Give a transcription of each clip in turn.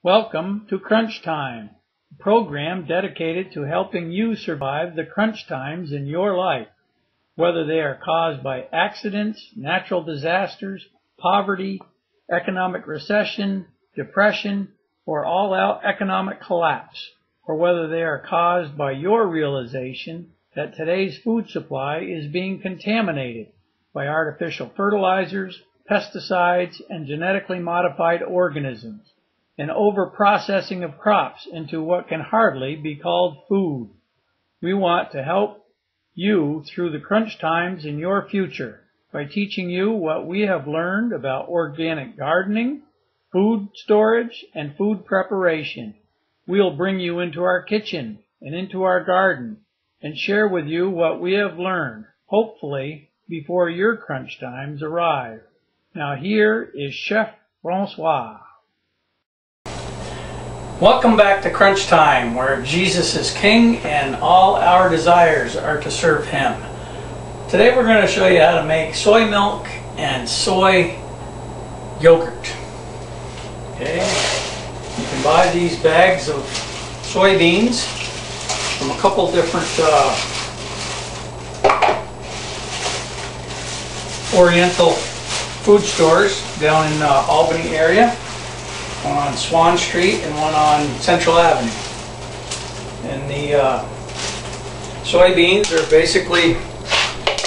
Welcome to Crunch Time, a program dedicated to helping you survive the crunch times in your life, whether they are caused by accidents, natural disasters, poverty, economic recession, depression, or all-out economic collapse, or whether they are caused by your realization that today's food supply is being contaminated by artificial fertilizers, pesticides, and genetically modified organisms, and over-processing of crops into what can hardly be called food. We want to help you through the crunch times in your future by teaching you what we have learned about organic gardening, food storage, and food preparation. We'll bring you into our kitchen and into our garden and share with you what we have learned, hopefully before your crunch times arrive. Now here is Chef Francois. Welcome back to Crunch Time, where Jesus is King and all our desires are to serve Him. Today we're going to show you how to make soy milk and soy yogurt. Okay, you can buy these bags of soybeans from a couple different Oriental food stores down in Albany area. One on Swan Street and one on Central Avenue. And the soybeans are basically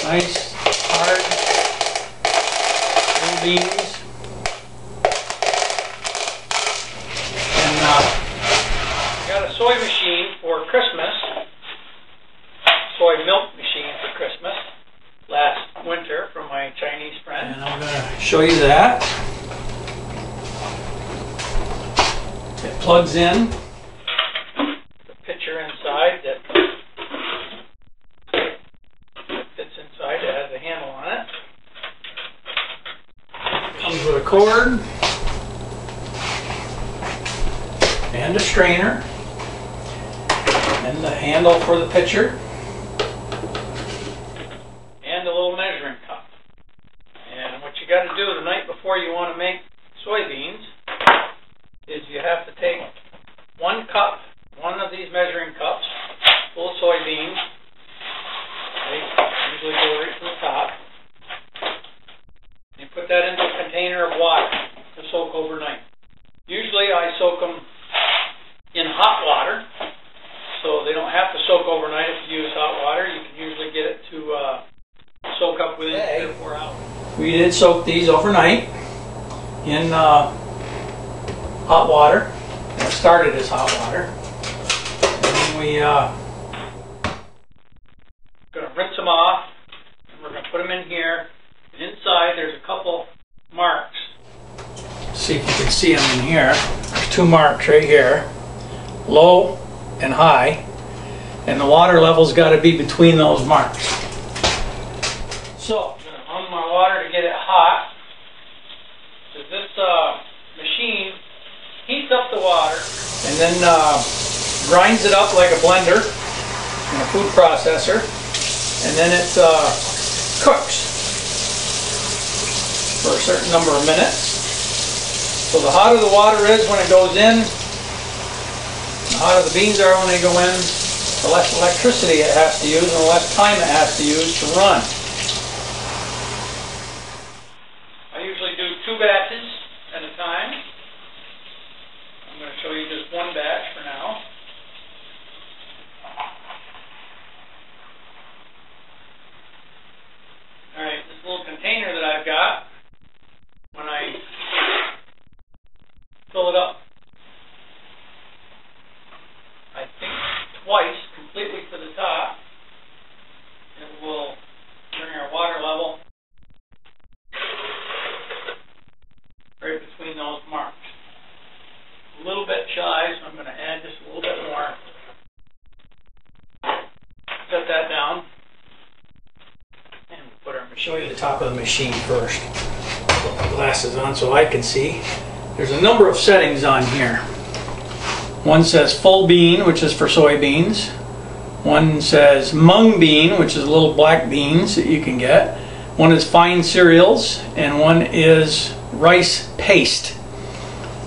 nice, hard little beans. And I got a soy machine for Christmas, soy milk machine for Christmas, last winter from my Chinese friend. And I'm going to show you that. It plugs in the pitcher inside that fits inside. It has a handle on it. Comes with a cord and a strainer and the handle for the pitcher and a little measuring cup. And what you got to do the night before you want to make soybeans is you have to take one of these measuring cups full of soybeans. They usually go right from the top. You put that into a container of water to soak overnight. Usually I soak them in hot water, so they don't have to soak overnight. If you use hot water, you can usually get it to soak up within 3 or 4 hours. We did soak these overnight in hot water. It started as hot water. And then we going to rinse them off. And we're going to put them in here. And inside there's a couple marks. See if you can see them in here. There's 2 marks right here. Low and high. And the water level's got to be between those marks. So, I'm going to run my water to get it hot. Because this machine heats up the water and then grinds it up like a blender in a food processor, and then it cooks for a certain number of minutes. So the hotter the water is when it goes in, the hotter the beans are when they go in, the less electricity it has to use and the less time it has to use to run. I usually do 2 batches at a time. I'm going to show you just one batch for now. Alright, this little container that I've got, when I fill it up, I think twice, completely to the top, it will bring our water level right between those marks. A little bit shy, so I'm going to add just a little bit more. Set that down. And we'll show you the top of the machine first. Put my glasses on so I can see. There's a number of settings on here. One says full bean, which is for soybeans. One says mung bean, which is little black beans that you can get. One is fine cereals, and one is rice paste.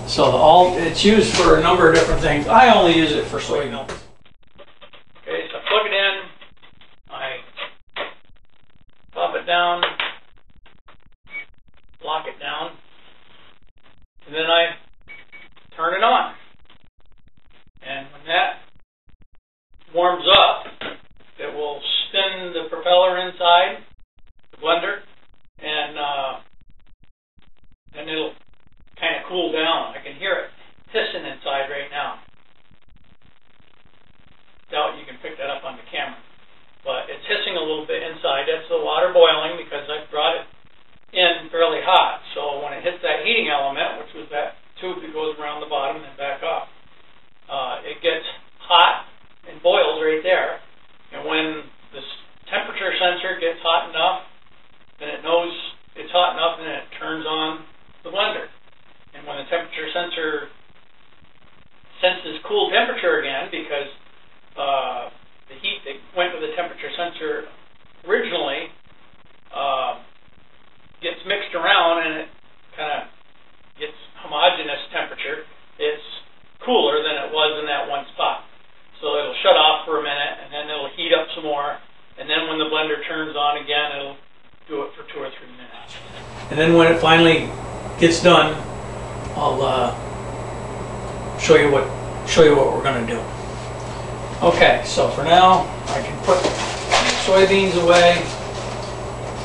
So it's used for a number of different things. I only use it for soy milk. Okay, so plug it in, I pop it down, lock it down, and then I turn it on. And when that warms up, it will spin the propeller inside the blender, and then it'll kind of cool down. I can hear it hissing inside right now. Doubt you can pick that up on the camera. But it's hissing a little bit inside. That's the water boiling because I brought it in fairly hot. So when it hits that heating element, which was that tube that goes around the bottom and back up, it gets hot and boils right there. And when this temperature sensor gets hot enough, then it knows it's hot enough and it turns on the blender. And when the temperature sensor senses cool temperature again, because the heat that went with the temperature sensor originally gets mixed around and it kind of gets homogeneous temperature, it's cooler than it was in that one spot. So it'll shut off for a minute and then it'll heat up some more, and then when the blender turns on again, it'll do it for 2 or 3 minutes. And then when it finally gets done, I'll show you what we're going to do. Okay, so for now I can put soybeans away,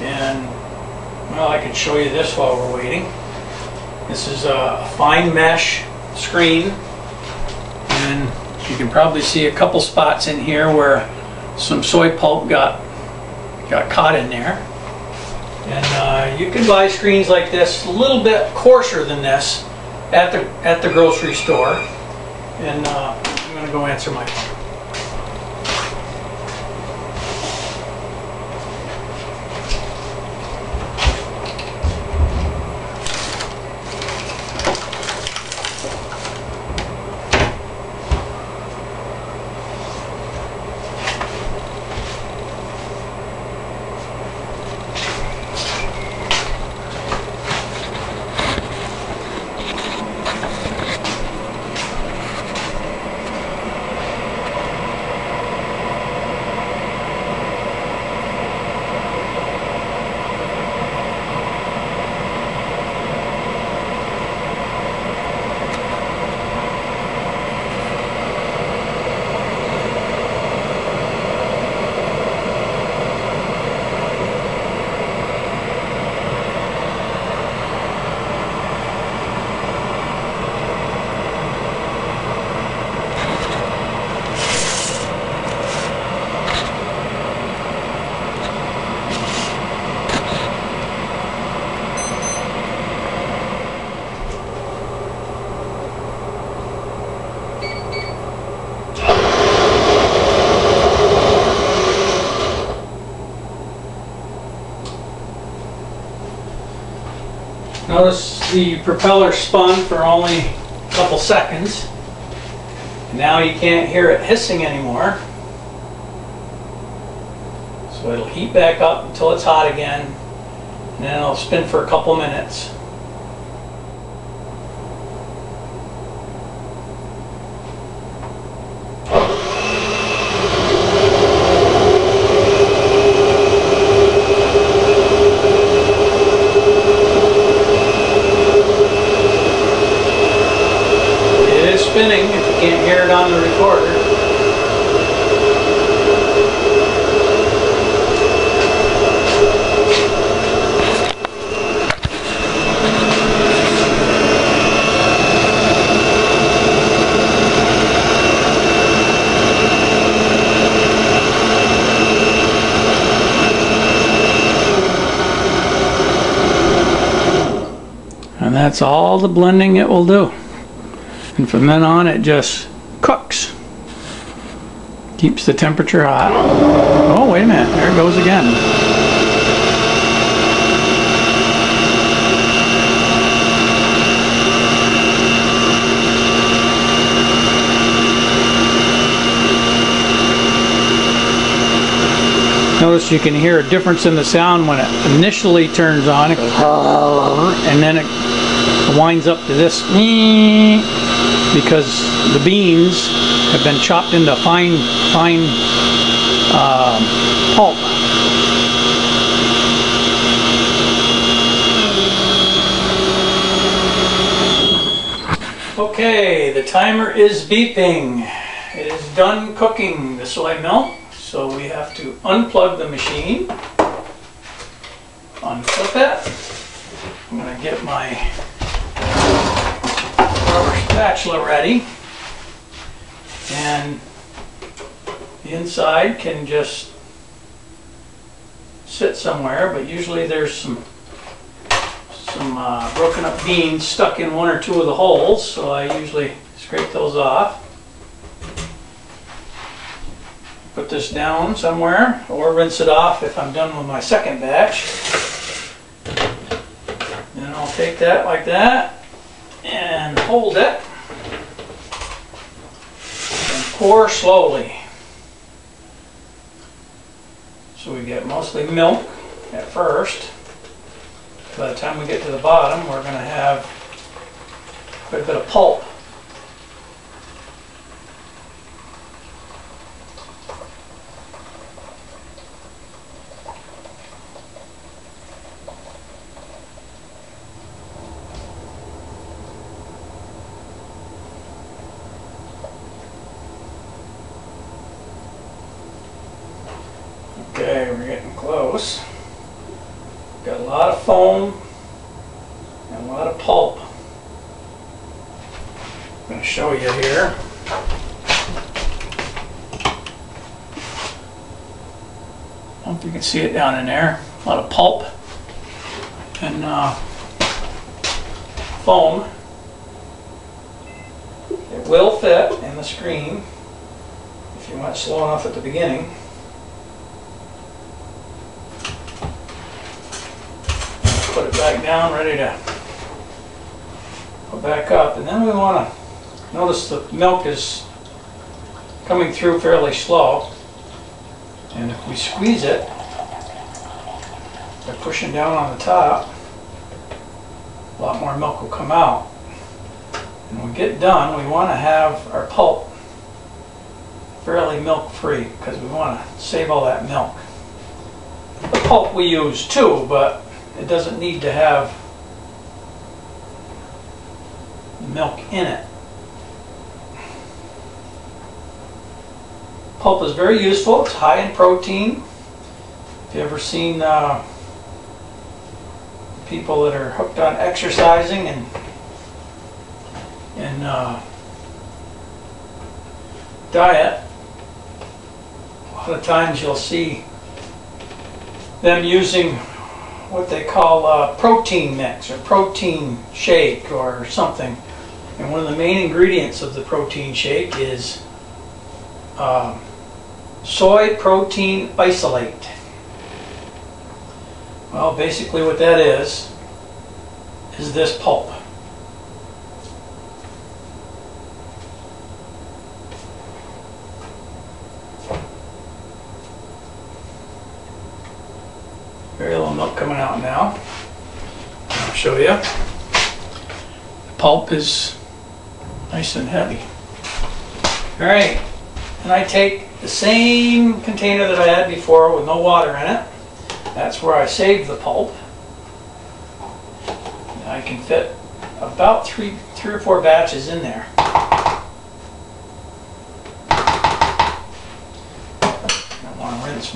and well, I can show you this while we're waiting. This is a fine mesh screen, and you can probably see a couple spots in here where some soy pulp got caught in there. And you can buy screens like this, a little bit coarser than this, at the grocery store. And I'm going to go answer my phone. Notice the propeller spun for only a couple seconds. Now you can't hear it hissing anymore. So it'll heat back up until it's hot again, and then it'll spin for a couple minutes. Spinning if you can't hear it on the recorder. And that's all the blending it will do. And from then on, it just cooks. Keeps the temperature hot. Oh, wait a minute. There it goes again. Notice you can hear a difference in the sound when it initially turns on. It goes, and then it it winds up to this because the beans have been chopped into fine pulp. Okay, the timer is beeping. It is done cooking the soy milk, so we have to unplug the machine, unflip it. I'm going to get my rubber spatula ready, and the inside can just sit somewhere, but usually there's some broken up beans stuck in one or two of the holes, so I usually scrape those off. Put this down somewhere, or rinse it off if I'm done with my second batch. Then I'll take that like that and hold it and pour slowly. So we get mostly milk at first. By the time we get to the bottom, we're going to have quite a bit of pulp. Okay, we're getting close. Got a lot of foam and a lot of pulp. I'm going to show you here. I don't know if you can see it down in there. A lot of pulp and foam. It will fit in the screen if you went slow enough at the beginning. Put it back down, ready to put back up. And then we want to notice the milk is coming through fairly slow. And if we squeeze it by pushing down on the top, a lot more milk will come out. And when we get done, we want to have our pulp fairly milk free because we want to save all that milk. The pulp we use too, but it doesn't need to have milk in it. Pulp is very useful. It's high in protein. If you've ever seen people that are hooked on exercising and diet, a lot of times you'll see them using what they call a protein mix or protein shake or something. And one of the main ingredients of the protein shake is soy protein isolate. Well, basically what that is this pulp. Very little milk coming out now. I'll show you. The pulp is nice and heavy. All right, and I take the same container that I had before with no water in it. That's where I save the pulp. And I can fit about three or four batches in there. I want to rinse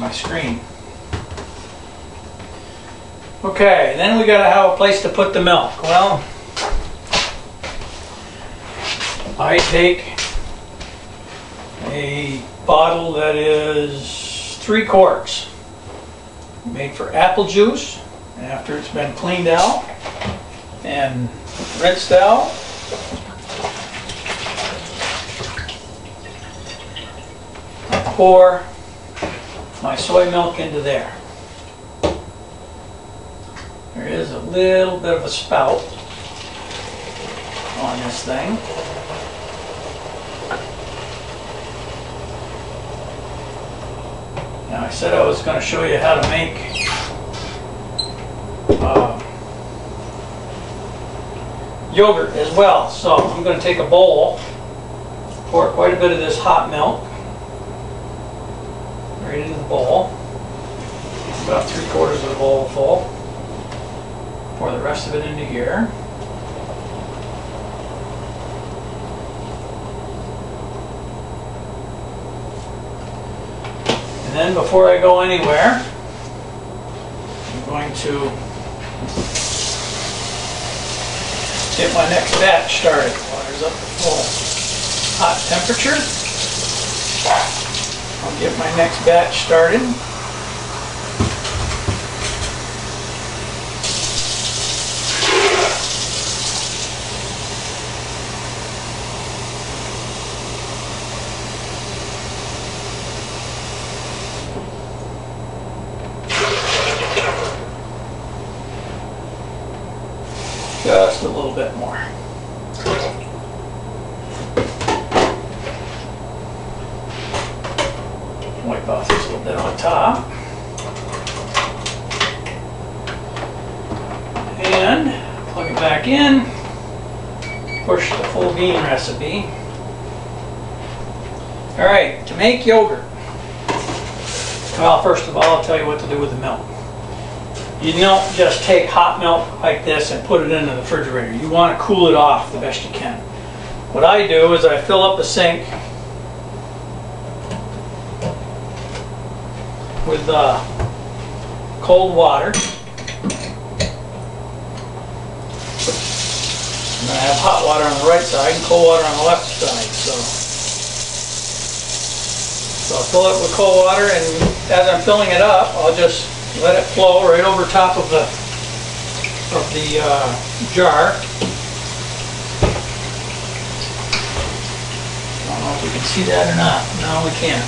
my screen. Okay, then we got to have a place to put the milk. Well, I take a bottle that is 3 quarts, made for apple juice, and after it's been cleaned out and rinsed out, I pour my soy milk into there. There is a little bit of a spout on this thing. Now I said I was going to show you how to make yogurt as well. So I'm going to take a bowl, pour quite a bit of this hot milk right into the bowl. About 3/4 of the bowl full. Pour the rest of it into here. And then before I go anywhere, I'm going to get my next batch started. Water's up to full hot temperature. I'll get my next batch started. Just a little bit more. Wipe off this little bit on top. And plug it back in. Push the full bean recipe. Alright, to make yogurt. Well, first of all, I'll tell you what to do with the milk. You don't just take hot milk like this and put it in the refrigerator. You want to cool it off the best you can. What I do is I fill up the sink with cold water. And I have hot water on the right side and cold water on the left side. So I'll fill it with cold water, and as I'm filling it up, I'll just let it flow right over top of the jar. I don't know if we can see that or not. No, we can't.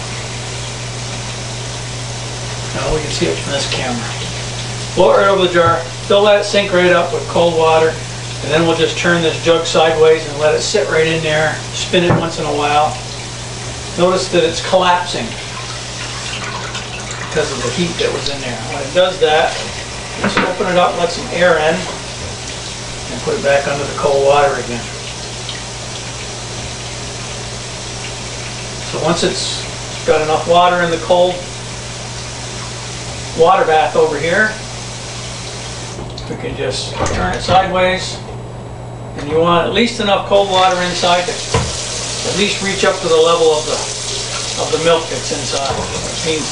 No, we can see it from this camera. Blow it right over the jar. Fill that sink right up with cold water, and then we'll just turn this jug sideways and let it sit right in there. Spin it once in a while. Notice that it's collapsing because of the heat that was in there. When it does that, just open it up, let some air in, and put it back under the cold water again. So once it's got enough water in the cold water bath over here, we can just turn it sideways, and you want at least enough cold water inside to at least reach up to the level of the milk that's inside. Which means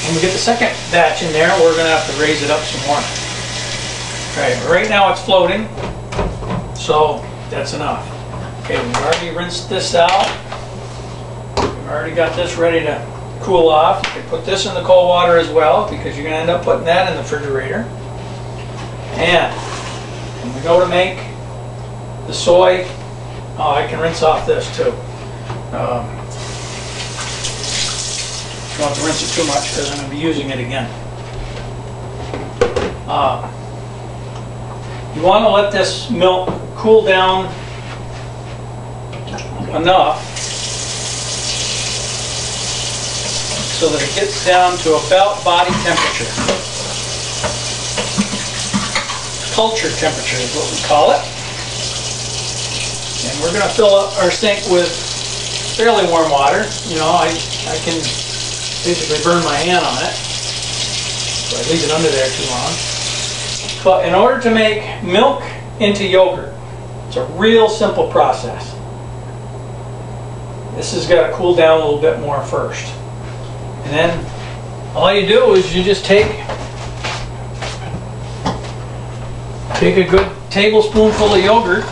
when we get the second batch in there, we're going to have to raise it up some more. Okay, but right now it's floating, so that's enough. Okay, we've already rinsed this out. We've already got this ready to cool off. You can put this in the cold water as well, because you're going to end up putting that in the refrigerator. And when we go to make the soy, oh, I can rinse off this too. You don't have to rinse it too much because I'm going to be using it again. You want to let this milk cool down enough so that it gets down to about body temperature. Culture temperature is what we call it. And we're going to fill up our sink with fairly warm water. You know, I can basically burn my hand on it, so I leave it under there too long. But in order to make milk into yogurt, it's a real simple process. This has got to cool down a little bit more first. And then all you do is you just take a good tablespoonful of yogurt,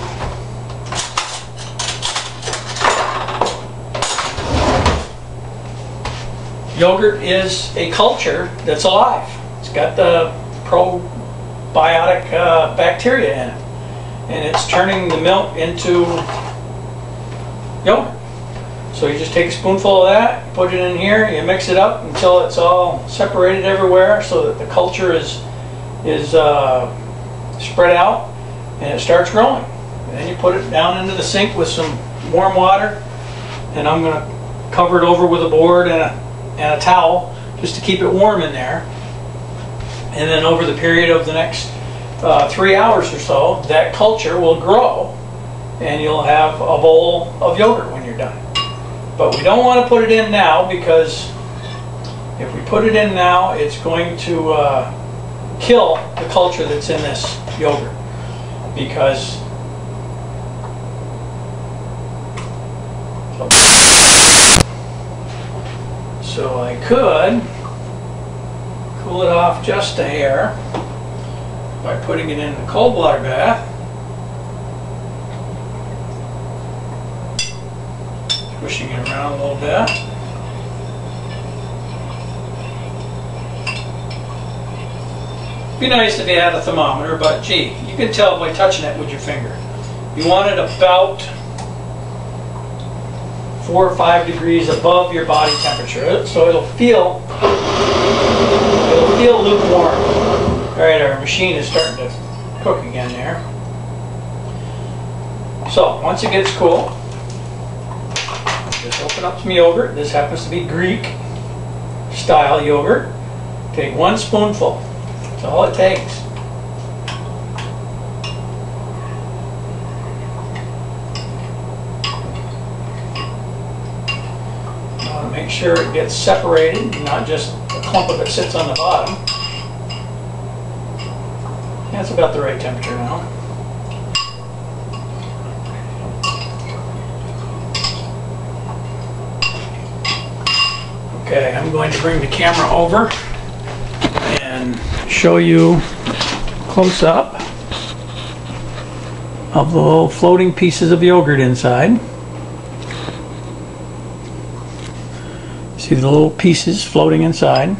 yogurt is a culture that's alive. It's got the probiotic bacteria in it, and it's turning the milk into yogurt. So you just take a spoonful of that, put it in here, you mix it up until it's all separated everywhere so that the culture is spread out, and it starts growing. And then you put it down into the sink with some warm water, and I'm going to cover it over with a board and a towel just to keep it warm in there. And then over the period of the next 3 hours or so, that culture will grow and you'll have a bowl of yogurt when you're done. But we don't want to put it in now, because if we put it in now, it's going to kill the culture that's in this yogurt. Because so I could cool it off just a hair by putting it in the cold water bath, pushing it around a little bit. Be nice if you had a thermometer, but gee, you can tell by touching it with your finger. You want it about 4 or 5 degrees above your body temperature, so it'll feel lukewarm. All right, our machine is starting to cook again there. So once it gets cool, just open up some yogurt. This happens to be Greek style yogurt. Take 1 spoonful. That's all it takes. Make sure it gets separated, not just a clump of it sits on the bottom. That's about the right temperature now. Okay, I'm going to bring the camera over and show you close up of the little floating pieces of yogurt inside. See the little pieces floating inside.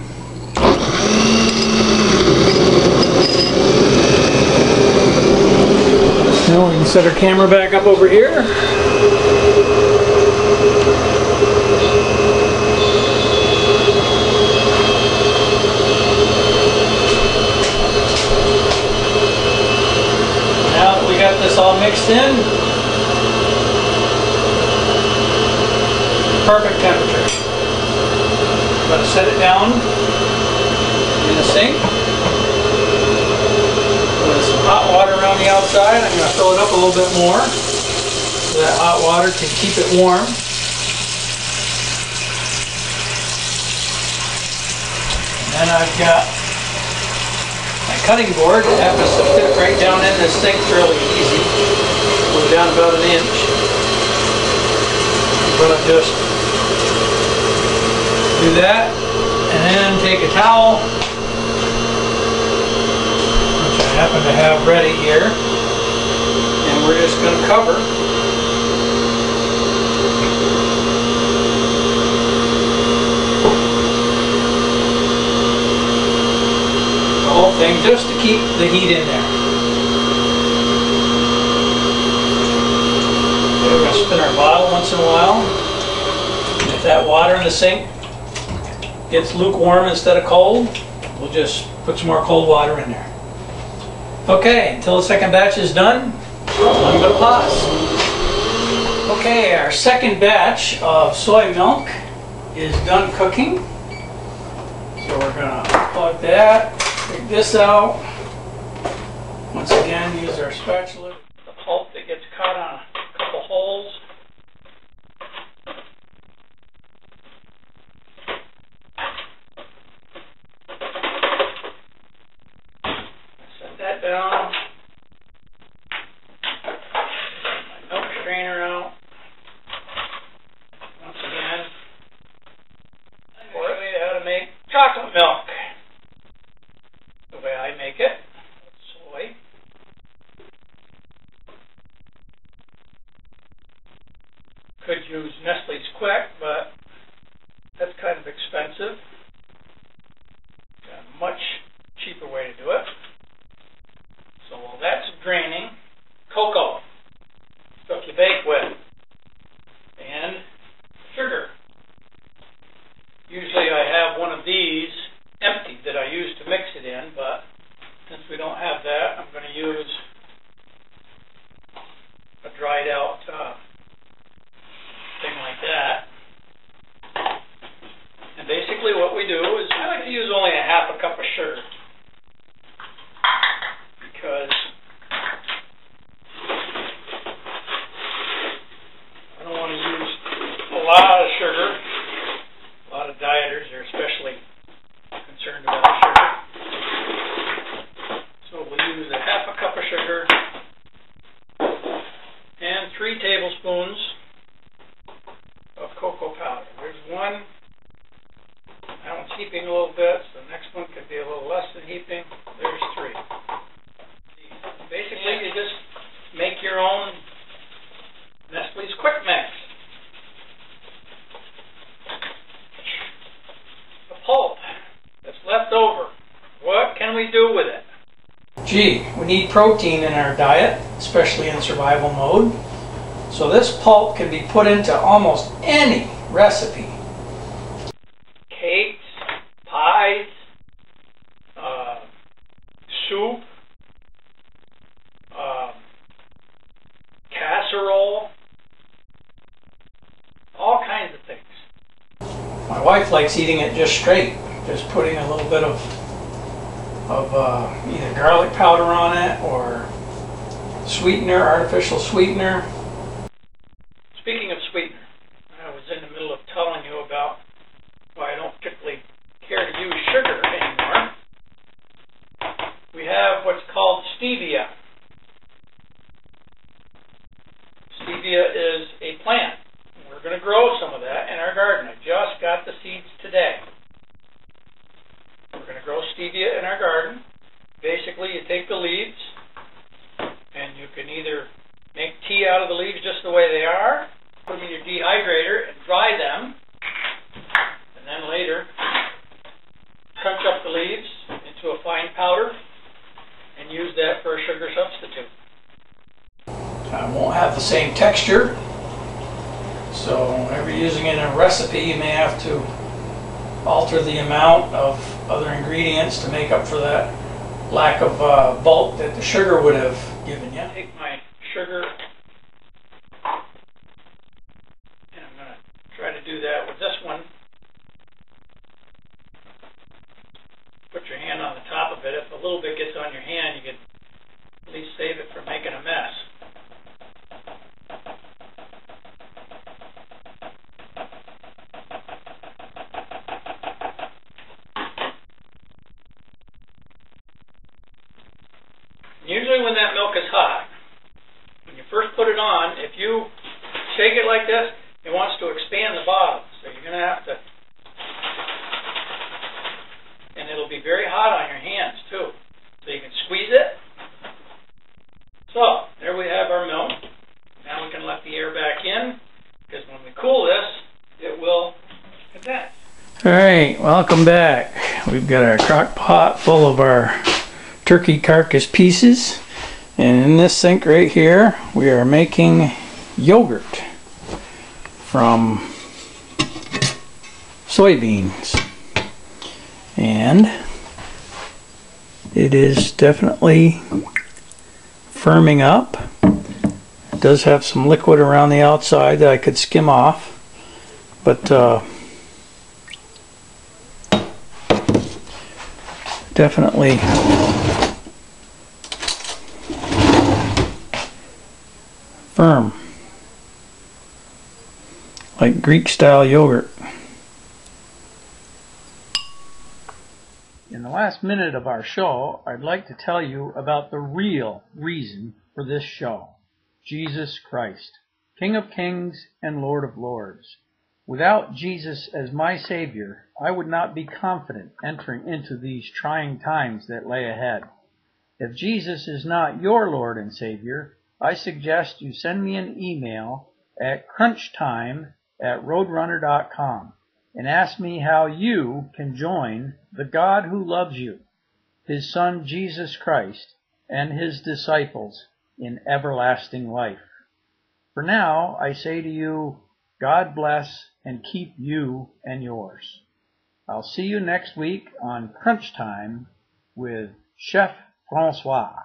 Now we can set our camera back up over here. Now that we got this all mixed in, perfect temperature. I'm going to set it down in the sink with some hot water around the outside. I'm going to fill it up a little bit more so that hot water can keep it warm. And then I've got my cutting board that happens to fit right down in this sink fairly easy. Go down about 1 inch. I'm going to just do that, and then take a towel, which I happen to have ready here, and we're just going to cover the whole thing just to keep the heat in there. Okay, we're going to spin our bottle once in a while, and if that water in the sink gets lukewarm instead of cold, we'll just put some more cold water in there. Okay, until the second batch is done, I'm going to pause. Okay, our second batch of soy milk is done cooking. So we're going to plug that, take this out. Once again, use our spatula. The pulp that gets caught on a couple holes. Down. My milk strainer out. Once again, I'm going to show you how to make chocolate milk. The way I make it, soy. Could use Nestle's Quick, but that's kind of expensive. Got a much cheaper way to do it. So while that's draining, cocoa, stuff you bake with, and sugar. Usually I have one of these empty that I use to mix it in, but since we don't have that, I'm going to use a dried out thing like that. And basically what we do is, I like to use only a half a cup of sugar. Gee, we need protein in our diet, especially in survival mode. So this pulp can be put into almost any recipe. Cakes, pies, soup, casserole, all kinds of things. My wife likes eating it just straight, just putting a little bit of either garlic powder on it or sweetener, artificial sweetener. Speaking of sweetener, I was in the middle of telling you about why I don't particularly care to use sugar anymore. We have what's called stevia. Stevia is a plant. We're going to grow some of that in our garden. I just got the seeds today. We're going to grow stevia in our garden. Basically, you take the leaves, and you can either make tea out of the leaves just the way they are, put them in your dehydrator and dry them, and then later crunch up the leaves into a fine powder and use that for a sugar substitute. I won't have the same texture, so whenever you're using it in a recipe, you may have to alter the amount of other ingredients to make up for that lack of bulk that the sugar would have given you. Take my sugar, and I'm going to try to do that with this one. Put your hand on the top of it. If a little bit gets on your hand, you can at least save it from making a mess. Usually when that milk is hot, when you first put it on, if you shake it like this, it wants to expand the bottom. So you're going to have to, and it'll be very hot on your hands too. So you can squeeze it. So there we have our milk. Now we can let the air back in, because when we cool this, it will condense. All right, welcome back. We've got our crock pot full of our turkey carcass pieces, and in this sink right here we are making yogurt from soybeans, and it is definitely firming up. It does have some liquid around the outside that I could skim off, but definitely firm, like Greek style yogurt. In the last minute of our show, I'd like to tell you about the real reason for this show: Jesus Christ, King of Kings and Lord of Lords. Without Jesus as my Savior, I would not be confident entering into these trying times that lay ahead. If Jesus is not your Lord and Savior, I suggest you send me an email at crunchtime@roadrunner.com and ask me how you can join the God who loves you, His Son Jesus Christ, and His disciples in everlasting life. For now, I say to you, God bless and keep you and yours. I'll see you next week on Crunch Time with Chef Francois.